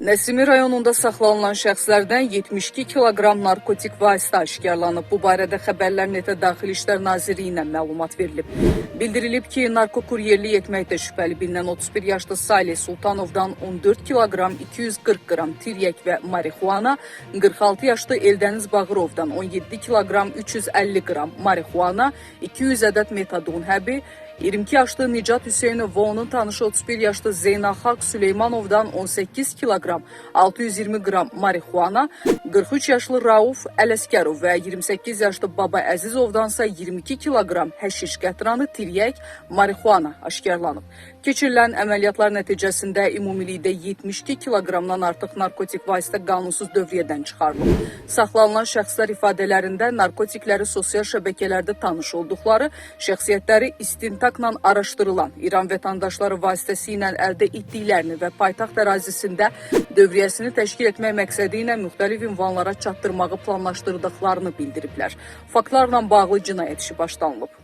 Nəsimi rayonunda saxlanılan şəxslərdən 72 kiloqram narkotik vasitə aşkarlanıb. Bu barədə Xəbərlər Netə Daxili İşlər Nazirliyindən məlumat verilib. Bildirilib ki, narkokuryerlik etməkdə şübhəli bilinən 31 yaşlı Salih Sultanovdan 14 kiloqram 240 qram tiryək və marihuana, 46 yaşlı Eldəniz Bağırovdan 17 kiloqram 350 qram marihuana, 200 ədəd metadon həbi, 22 yaşlı Nicat Hüseynov və onun tanışı 31 yaşlı Zeynalxalq Süleymanovdan 18 kiloqram 620 qram marihuana, 43 yaşlı Rauf Ələskərov və 28 yaşlı Baba Əzizovdansa 22 kiloqram həşiş qətranı, tiryək, marihuana aşkarlanıb. Keçirilən əməliyyatlar nəticəsində ümumilikdə 72 kiloqramdan artıq narkotik vasitə qanunsuz dövriyyədən çıxarılıb. Saxlanılan şəxslər ifadələrində narkotikləri sosial şəbəkələrdə tanış olduqları, şəxsiyyətləri istintaqla araşdırılan İran vətəndaşları vasitəsilə əldə etdiklərini və paytaxt ərazisində dövriyyəsini təşkil etmək məqsədi ilə müxtəlif ünvanlara çatdırmağı planlaşdırdıqlarını bildiriblər. Faktlarla bağlı cinayət işi başlanılıb.